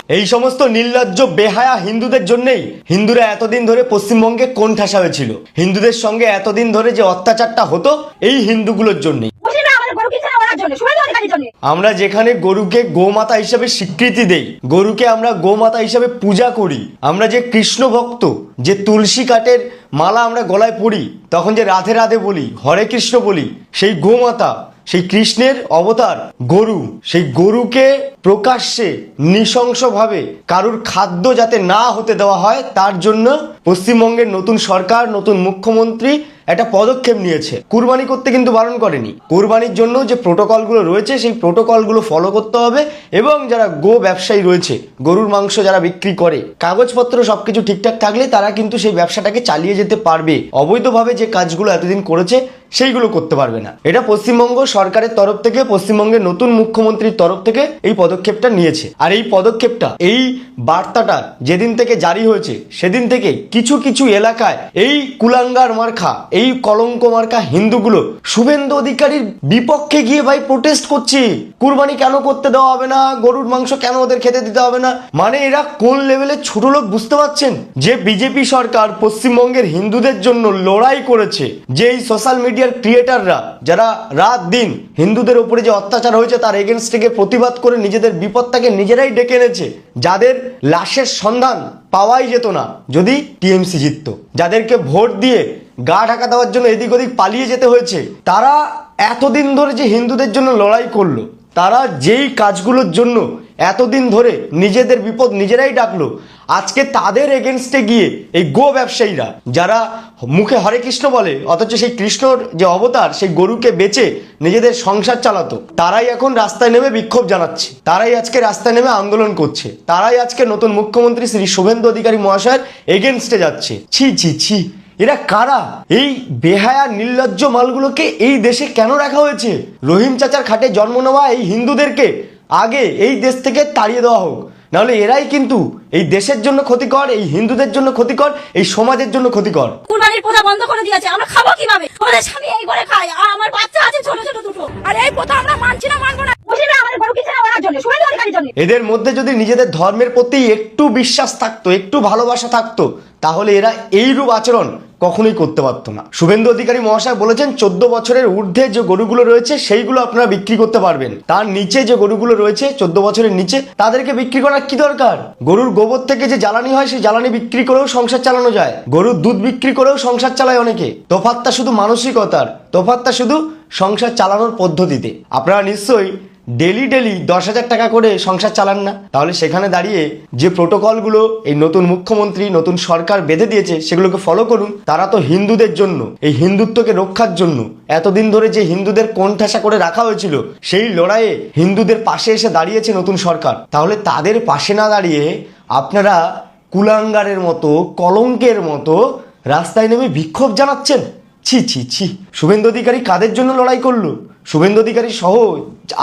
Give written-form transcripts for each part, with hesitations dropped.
এই সমস্ত নির্লজ্জ বেহায়া হিন্দুদের জন্যই হিন্দুরা এতদিন ধরে পশ্চিমবঙ্গে কোণঠাসা হয়েছিল। হিন্দুদের সঙ্গে এতদিন ধরে যে অত্যাচারটা হতো এই হিন্দুগুলোর জন্যই। আমরা যেখানে গরুকে গোমাতা হিসেবে স্বীকৃতি দেই, গরুকে আমরা গোমাতা হিসেবে পূজা করি, আমরা যে কৃষ্ণ ভক্ত, যে তুলসী কাঠের মালা আমরা গলায় পরি, তখন যে রাধে রাধে বলি, হরে কৃষ্ণ বলি, সেই গোমাতা, সেই কৃষ্ণের অবতার গরু, সেই গরুকে প্রকাশ্যে নৃশংসভাবে কারুর খাদ্য যাতে না হতে দেওয়া হয় তার জন্য পশ্চিমবঙ্গের নতুন সরকার, নতুন মুখ্যমন্ত্রী একটা পদক্ষেপ নিয়েছে। কুরবানি করতে কিন্তু বারণ করেনি। কুরবানির জন্য যে প্রোটোকলগুলো রয়েছে সেই প্রোটোকলগুলো ফলো করতে হবে, এবং যারা গো ব্যবসায়ী রয়েছে, গরুর মাংস যারা বিক্রি করে, কাগজপত্র সবকিছু ঠিকঠাক থাকলে তারা কিন্তু সেই ব্যবসাটাকে চালিয়ে যেতে পারবে। অবৈধভাবে যে কাজগুলো এতদিন করেছে সেইগুলো করতে পারবে না। এটা পশ্চিমবঙ্গ সরকারের তরফ থেকে, পশ্চিমবঙ্গের নতুন মুখ্যমন্ত্রীর তরফ থেকে এই পদক্ষেপটা নিয়েছে। আর এই পদক্ষেপটা, এই বার্তাটা যেদিন থেকে জারি হয়েছে সেদিন থেকে কিছু কিছু এলাকায় এই কুলাঙ্গার মার্কা, এই কলঙ্ক মার্কা হিন্দুগুলো শুভেন্দু অধিকারীর বিপক্ষে গিয়ে ভাই প্রোটেস্ট করছে। কুরবানি কেন করতে দেওয়া হবে না, গরুর মাংস কেন ওদের খেতে দিতে হবে না। মানে এরা কোন লেভেলের ছোট লোক বুঝতে পারছেন? যে বিজেপি সরকার পশ্চিমবঙ্গের হিন্দুদের জন্য লড়াই করেছে, যে এই সোশ্যাল মিডিয়ার ক্রিয়েটাররা যারা রাত দিন হিন্দুদের উপরে যে অত্যাচার হয়েছে তার এগেনস্ট থেকে প্রতিবাদ করে নিজেদের বিপদটাকে নিজেরাই ডেকে এনেছে, যাদের লাশের সন্ধান পাওয়াই যেত না যদি টিএমসি জিততো, যাদেরকে ভোট দিয়ে গা ঢাকা দেওয়ার জন্য এদিক ওদিক পালিয়ে যেতে হয়েছে, তারা এতদিন ধরে যে হিন্দুদের জন্য লড়াই করলো, তারা যেই কাজগুলোর জন্য এতদিন ধরে নিজেদের বিপদ নিজেরাই ডাকলো, আজকে তাদের এগেনস্টে গিয়ে এই গো ব্যবসায়ীরা যারা মুখে হরে কৃষ্ণ বলে অথচ সেই কৃষ্ণর যে অবতার সেই গরুকে বেচে নিজেদের সংসার চালাতো, তারাই এখন রাস্তায় নেমে বিক্ষোভ জানাচ্ছে, তারাই আজকে রাস্তায় নেমে আন্দোলন করছে, তারাই আজকে নতুন মুখ্যমন্ত্রী শ্রী শুভেন্দু অধিকারী মহাশয়ের এগেনস্টে যাচ্ছে। ছি ছি ছি, এরা কারা? এই বেহায়া নির্লজ্জ মালগুলোকে এই দেশে কেন রাখা হয়েছে? রহিম চাচার খাটে জন্ম নেওয়া এই হিন্দুদেরকে আগে এই দেশ থেকে তাড়িয়ে দেওয়া হোক, নাহলে এরাই কিন্তু এই দেশের জন্য ক্ষতিকর, এই হিন্দুদের জন্য ক্ষতিকর, এই সমাজের জন্য ক্ষতিকর। কুরবানির প্রথা বন্ধ করে দিয়েছে, আমরা খাবো কিভাবে? আমাদের স্বামী এই করে খায়, আর আমার বাচ্চা আছে ছোট ছোট দুটো, আর এই প্রথা আমরা মানছি না, মানবো না। এদের মধ্যে যদি নিজেদের ধর্মের প্রতি একটু বিশ্বাস থাকতো, একটু ভালোবাসা থাকতো, তাহলে এরা এই রূপ আচরণ কখনোই করতে পারতো না। শুভেন্দু অধিকারী মহাশয় বলেছেন 14 বছরের ঊর্ধ্বে যে গরুগুলো রয়েছে সেইগুলো আপনারা বিক্রি করতে পারবেন, তার নিচে যে গরুগুলো রয়েছে 14 বছরের নিচে তাদেরকে বিক্রি করার কি দরকার? গরুর গোবর থেকে যে জ্বালানি হয় সেই জ্বালানি বিক্রি করেও সংসার চালানো যায়, গরুর দুধ বিক্রি করেও সংসার চালায় অনেকে। তফাৎটা শুধু মানসিকতার, তফাৎটা শুধু সংসার চালানোর পদ্ধতিতে। আপনারা নিশ্চয়ই ডেলি 10,000 টাকা করে সংসার চালান না? তাহলে সেখানে দাঁড়িয়ে যে প্রোটোকলগুলো এই নতুন মুখ্যমন্ত্রী, নতুন সরকার বেঁধে দিয়েছে সেগুলোকে ফলো করুন। তারা তো হিন্দুদের জন্য, এই হিন্দুত্বকে রক্ষার জন্য এতদিন ধরে যে হিন্দুদের কোণঠাসা করে রাখা হয়েছিল সেই লড়াইয়ে হিন্দুদের পাশে এসে দাঁড়িয়েছে নতুন সরকার। তাহলে তাদের পাশে না দাঁড়িয়ে আপনারা কুলাঙ্গারের মতো, কলঙ্কের মতো রাস্তায় নেমে বিক্ষোভ জানাচ্ছেন। ছি ছি ছি, শুভেন্দু অধিকারী কাদের জন্য লড়াই করলো? শুভেন্দু অধিকারী সহ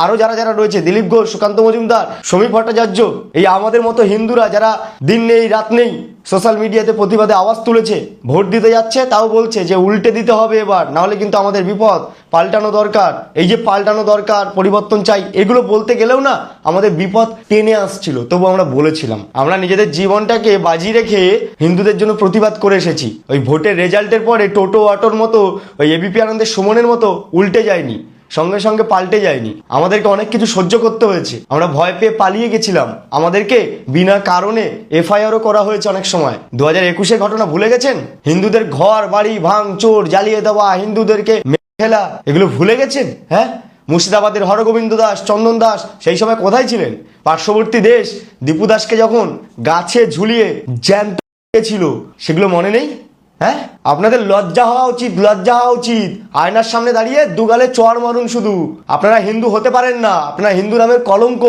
আরো যারা যারা রয়েছে, দিলীপ ঘোষ, সুকান্ত মজুমদার, সমীর ভট্টাচার্য, এই আমাদের মতো হিন্দুরা যারা দিন নেই রাত নেই সোশ্যাল মিডিয়াতে প্রতিবাদে আওয়াজ তুলেছে, ভোট দিতে যাচ্ছে তাও বলছে যে উল্টে দিতে হবে এবার, নাহলে কিন্তু আমাদের বিপদ, পাল্টানো দরকার, এই যে পাল্টানো দরকার, পরিবর্তন চাই, এগুলো বলতে গেলেও না আমাদের বিপদ টেনে আসছিল। তবু আমরা বলেছিলাম, আমরা নিজেদের জীবনটাকে বাজি রেখে হিন্দুদের জন্য প্রতিবাদ করে এসেছি। ওই ভোটের রেজাল্টের পরে টোটো অটোর মতো, ওই এবিপি আনন্দের সুমনের মতো উল্টে যায়নি, সঙ্গে সঙ্গে পাল্টে যায়নি। আমাদেরকে অনেক কিছু সহ্য করতে হয়েছে, আমরা ভয় পেয়ে পালিয়ে গেছিলাম, আমাদেরকে বিনা কারণে এফআইআরও করা হয়েছে অনেক সময়। 2021-এর ঘটনা ভুলে গেছেন? হিন্দুদের ঘর বাড়ি ভাঙচুর, জ্বালিয়ে দেওয়া, হিন্দুদেরকে ফেলা, এগুলো ভুলে গেছেন? হ্যাঁ, মুর্শিদাবাদের হরগোবিন্দ দাস, চন্দন দাস সেই সময় কোথায় ছিলেন? পার্শ্ববর্তী দেশ দীপু দাসকে যখন গাছে ঝুলিয়ে জ্যান্ত ছিল, সেগুলো মনে নেই? হ্যাঁ, আপনাদের লজ্জা হওয়া উচিত, লজ্জা হওয়া উচিত। আয়নার সামনে দাঁড়িয়ে দুগালে চড় মারুন শুধু। আপনারা হিন্দু হতে পারেন না, আপনারা হিন্দু নামের কলঙ্ক।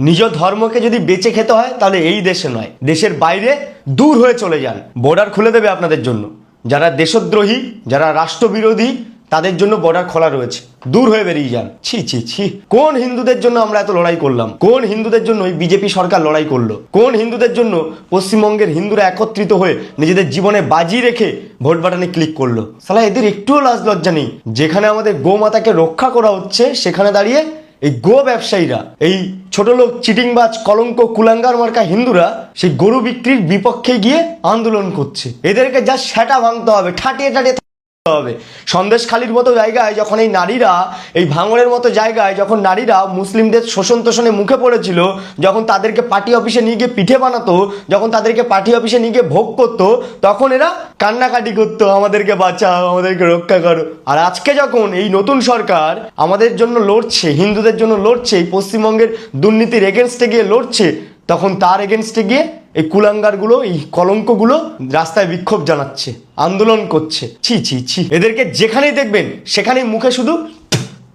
নিজ ধর্মকে যদি বেঁচে খেতে হয় তাহলে এই দেশে নয়, দেশের বাইরে দূর হয়ে চলে যান। বর্ডার খুলে দেবে আপনাদের জন্য। যারা দেশদ্রোহী, যারা রাষ্ট্রবিরোধী, তাদের জন্য বর্ডার খোলা রয়েছে, দূর হয়ে বেরিয়ে যান। ছি ছি ছি, কোন হিন্দুদের জন্য আমরা এত লড়াই করলাম? কোন হিন্দুদের জন্য বিজেপি সরকার লড়াই করলো? কোন হিন্দুদের জন্য পশ্চিমবঙ্গের হিন্দুরা একত্রিত হয়ে নিজেদের জীবনে বাজি রেখে ভোট বাটনে ক্লিক করলো? সালা এদের একটুও লাজ লজ্জা নেই। যেখানে আমাদের গোমাতাকে রক্ষা করা হচ্ছে সেখানে দাঁড়িয়ে এই গো ব্যবসায়ীরা, এই ছোট লোক চিটিংবাজ কলঙ্ক কুলাঙ্গার মার্কা হিন্দুরা সেই গরু বিক্রির বিপক্ষে গিয়ে আন্দোলন করছে। এদেরকে যা সেটা ভাঙতে হবে, ঠাটিয়ে ঠাটিয়ে হবে। সন্দেশখালির মতো জায়গায় যখন এই নারীরা, এই ভাঙড়ের মতো জায়গায় যখন নারীরা মুসলিমদের শোষণ তোষণে মুখে পড়েছিল, যখন তাদেরকে পার্টি অফিসে নিয়ে গিয়ে পিঠে বানাতো, যখন তাদেরকে পার্টি অফিসে নিয়ে গিয়ে ভোগ করতো, তখন এরা কান্নাকাটি করতো, আমাদেরকে বাঁচাও, আমাদেরকে রক্ষা করো। আর আজকে যখন এই নতুন সরকার আমাদের জন্য লড়ছে, হিন্দুদের জন্য লড়ছে, এই পশ্চিমবঙ্গের দুর্নীতির এগেনস্টে গিয়ে লড়ছে, তখন তার এগেনস্টে গিয়ে এই কুলাঙ্গারগুলো, এই কলঙ্কগুলো রাস্তায় বিক্ষোভ জানাচ্ছে, আন্দোলন করছে। ছি ছি ছি, এদেরকে যেখানেই দেখবেন সেখানেই মুখে শুধু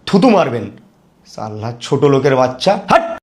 থুতু মারবেন। সাল্লা ছোট লোকের বাচ্চা, হাট।